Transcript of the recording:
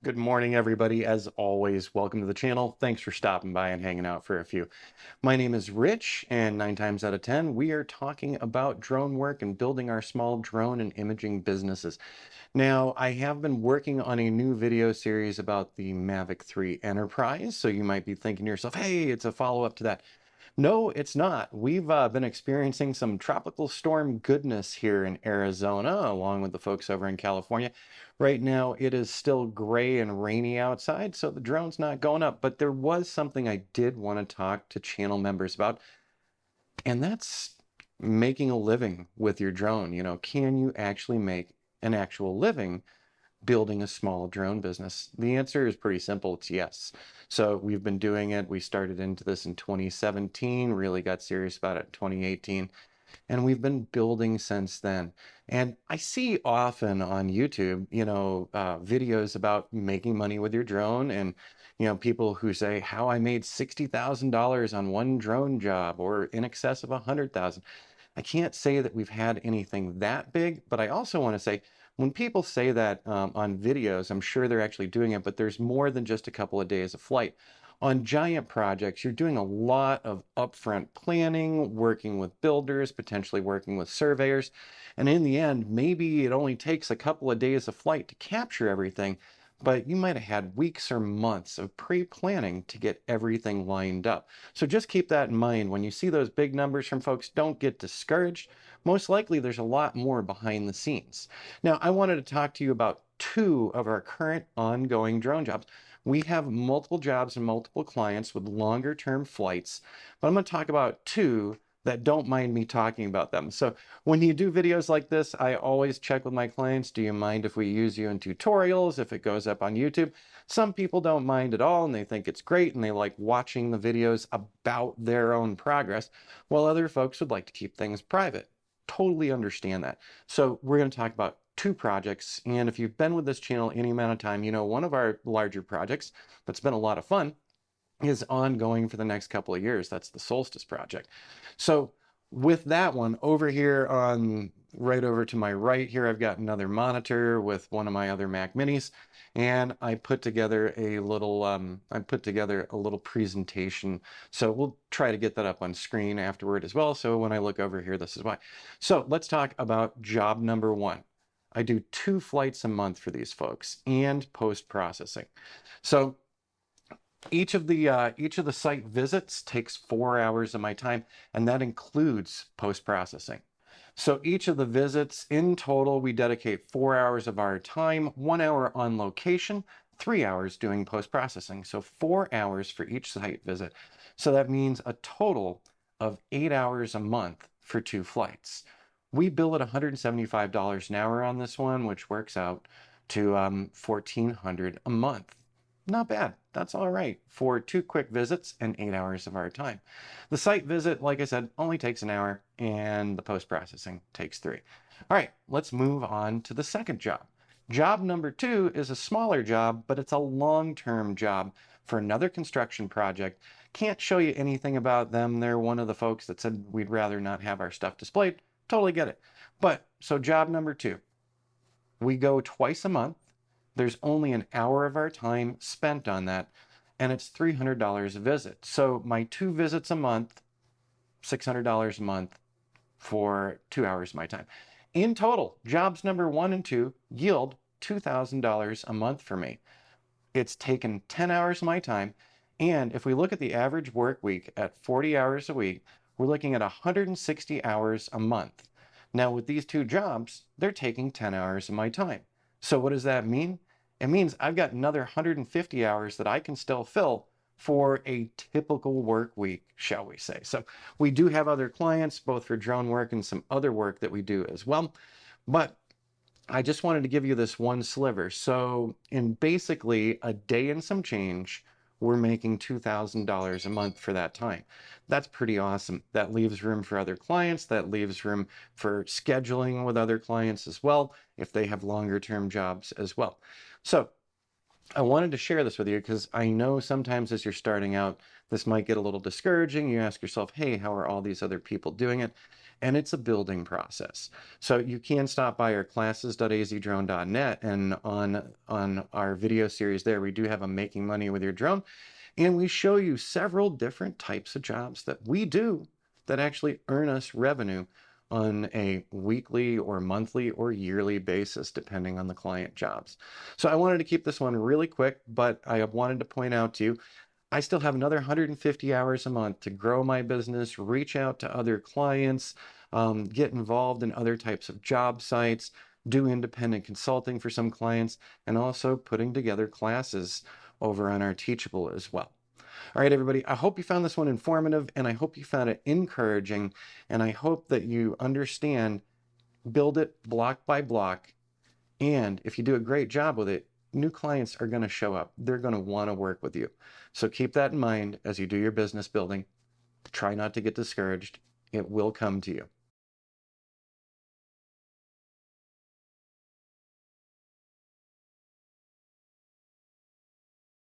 Good morning, everybody. As always, welcome to the channel. Thanks for stopping by and hanging out for a few. My name is Rich, and 9 times out of 10, we are talking about drone work and building our small drone and imaging businesses. Now, I have been working on a new video series about the Mavic 3 Enterprise, so you might be thinking to yourself, hey, it's a follow-up to that. No, it's not. We've been experiencing some tropical storm goodness here in Arizona, along with the folks over in California. Right now, it is still gray and rainy outside, so the drone's not going up. But there was something I did want to talk to channel members about, and that's making a living with your drone. Can you actually make an actual living building a small drone business? The answer is pretty simple. It's yes. So we've been doing it. We started into this in 2017, really got serious about it in 2018, and we've been building since then. And I see often on YouTube, videos about making money with your drone, and people who say how I made $60,000 on one drone job or in excess of 100,000. I can't say that we've had anything that big, but I also want to say when people say that on videos, I'm sure they're actually doing it, but there's more than just a couple of days of flight. On giant projects, you're doing a lot of upfront planning, working with builders, potentially working with surveyors. And in the end, maybe it only takes a couple of days of flight to capture everything, but you might have had weeks or months of pre-planning to get everything lined up. So just keep that in mind. When you see those big numbers from folks, don't get discouraged. Most likely there's a lot more behind the scenes. Now, I wanted to talk to you about two of our current ongoing drone jobs. We have multiple jobs and multiple clients with longer term flights, but I'm going to talk about two that don't mind me talking about them. So when you do videos like this, I always check with my clients, do you mind if we use you in tutorials, if it goes up on YouTube? Some people don't mind at all, and they think it's great, and they like watching the videos about their own progress, while other folks would like to keep things private. Totally understand that. So we're going to talk about two projects, and if you've been with this channel any amount of time, one of our larger projects that's been a lot of fun is ongoing for the next couple of years. That's the Solstice project. So with that one over here on right over to my right here, I've got another monitor with one of my other Mac Minis, and I put together a little presentation. So we'll try to get that up on screen afterward as well. So when I look over here, this is why. So let's talk about job number one. I do 2 flights a month for these folks and post-processing. So each of the site visits takes 4 hours of my time, and that includes post-processing. So each of the visits in total, we dedicate 4 hours of our time, 1 hour on location, 3 hours doing post-processing. So 4 hours for each site visit. So that means a total of 8 hours a month for 2 flights. We bill at $175 an hour on this one, which works out to $1,400 a month. Not bad. That's all right for 2 quick visits and 8 hours of our time. The site visit, like I said, only takes an hour, and the post-processing takes 3. All right, let's move on to the second job. Job number 2 is a smaller job, but it's a long-term job for another construction project. Can't show you anything about them. They're one of the folks that said we'd rather not have our stuff displayed. Totally get it. But so job number 2, we go twice a month. There's only an hour of our time spent on that, and it's $300 a visit. So my 2 visits a month, $600 a month for 2 hours of my time. In total, jobs number 1 and 2 yield $2,000 a month for me. It's taken 10 hours of my time, and if we look at the average work week at 40 hours a week, we're looking at 160 hours a month. Now with these 2 jobs, they're taking 10 hours of my time. So what does that mean? It means I've got another 150 hours that I can still fill for a typical work week, shall we say. So we do have other clients, both for drone work and some other work that we do as well. But I just wanted to give you this one sliver. So in basically a day and some change, we're making $2,000 a month for that time. That's pretty awesome. That leaves room for other clients. That leaves room for scheduling with other clients as well, if they have longer term jobs as well. So I wanted to share this with you because I know sometimes as you're starting out, this might get a little discouraging. You ask yourself, hey, how are all these other people doing it? And it's a building process. So you can stop by our classes.azdrone.net, and on our video series there, we do have a Making Money with Your Drone, and we show you several different types of jobs that we do that actually earn us revenue on a weekly or monthly or yearly basis, depending on the client jobs. So I wanted to keep this one really quick, but I wanted to point out to you, I still have another 150 hours a month to grow my business, reach out to other clients, get involved in other types of job sites, do independent consulting for some clients, and also putting together classes over on our Teachable as well. All right, everybody, I hope you found this one informative, and I hope you found it encouraging, and I hope that you understand, build it block by block, and if you do a great job with it, new clients are going to show up. They're going to want to work with you. So keep that in mind as you do your business building. Try not to get discouraged. It will come to you.